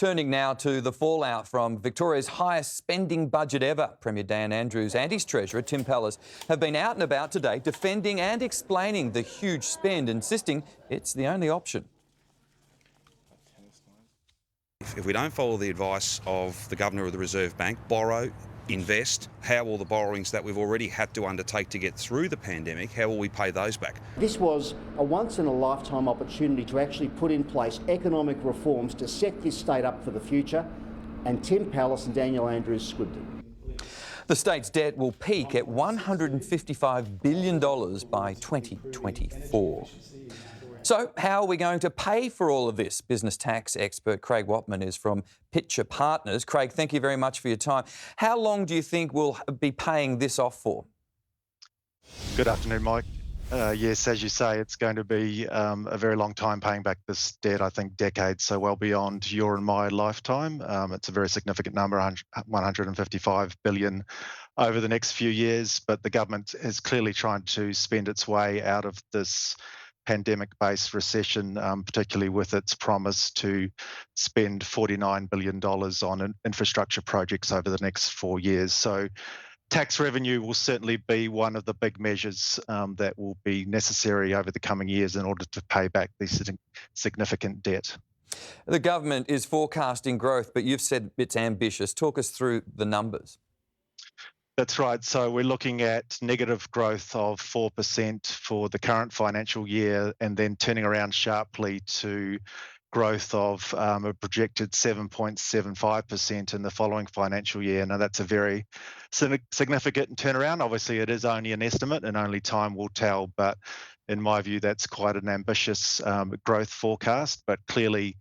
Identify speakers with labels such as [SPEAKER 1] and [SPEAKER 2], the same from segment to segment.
[SPEAKER 1] Turning now to the fallout from Victoria's highest spending budget ever. Premier Dan Andrews and his Treasurer, Tim Pallas, have been out and about today defending and explaining the huge spend, insisting it's the only option.
[SPEAKER 2] If we don't follow the advice of the Governor of the Reserve Bank, borrow, invest, how will the borrowings that we've already had to undertake to get through the pandemic, how will we pay those back?
[SPEAKER 3] This was a once-in-a-lifetime opportunity to actually put in place economic reforms to set this state up for the future, and Tim Pallas and Daniel Andrews squibbed it.
[SPEAKER 1] The state's debt will peak at $155 billion by 2024. So how are we going to pay for all of this? Business tax expert Craig Whatman is from Pitcher Partners. Craig, thank you very much for your time. How long do you think we'll be paying this off for?
[SPEAKER 4] Good afternoon, Mike. Yes, as you say, it's going to be a very long time paying back this debt, I think decades, so well beyond your and my lifetime. It's a very significant number, $155 billion over the next few years, but the government is clearly trying to spend its way out of this pandemic-based recession, particularly with its promise to spend $49 billion on infrastructure projects over the next 4 years. So tax revenue will certainly be one of the big measures that will be necessary over the coming years in order to pay back this significant debt.
[SPEAKER 1] The government is forecasting growth, but you've said it's ambitious. Talk us through the numbers.
[SPEAKER 4] That's right. So we're looking at negative growth of 4% for the current financial year, and then turning around sharply to growth of a projected 7.75% in the following financial year. Now, that's a very significant turnaround. Obviously, it is only an estimate and only time will tell, but in my view, that's quite an ambitious growth forecast, but clearly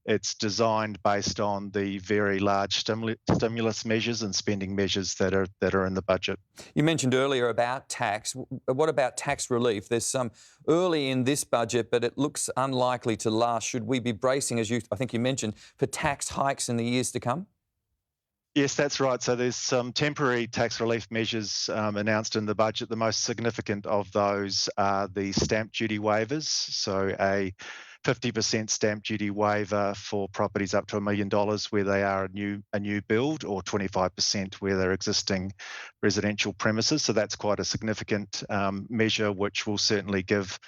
[SPEAKER 4] it's designed based on the very large stimulus measures and spending measures that are in the budget.
[SPEAKER 1] You mentioned earlier about tax. What about tax relief? There's some early in this budget, but it looks unlikely to last. Should we be bracing, as I think you mentioned, for tax hikes in the years to come?
[SPEAKER 4] Yes, that's right. So there's some temporary tax relief measures announced in the budget. The most significant of those are the stamp duty waivers. So a 50% stamp duty waiver for properties up to $1 million where they are a new build, or 25% where they're existing residential premises. So that's quite a significant measure, which will certainly give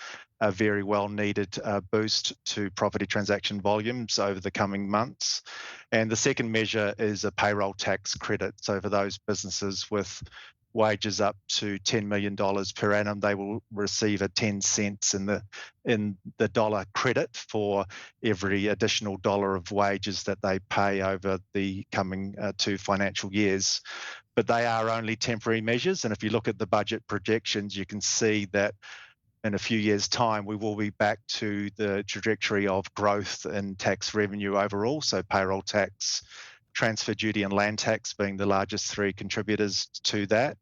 [SPEAKER 4] a very well needed boost to property transaction volumes over the coming months. And the second measure is a payroll tax credit. So for those businesses with wages up to $10 million per annum, they will receive a 10 cents in the dollar credit for every additional dollar of wages that they pay over the coming 2 financial years. But they are only temporary measures, and if you look at the budget projections, you can see that in a few years' time, we will be back to the trajectory of growth in tax revenue overall, so payroll tax, transfer duty and land tax being the largest 3 contributors to that.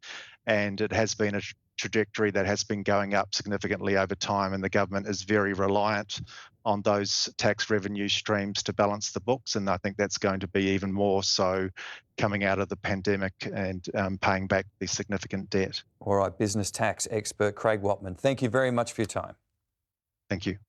[SPEAKER 4] And it has been a trajectory that has been going up significantly over time, and the government is very reliant on those tax revenue streams to balance the books, and I think that's going to be even more so coming out of the pandemic and paying back the significant debt.
[SPEAKER 1] All right, business tax expert Craig Whatman, thank you very much for your time.
[SPEAKER 4] Thank you.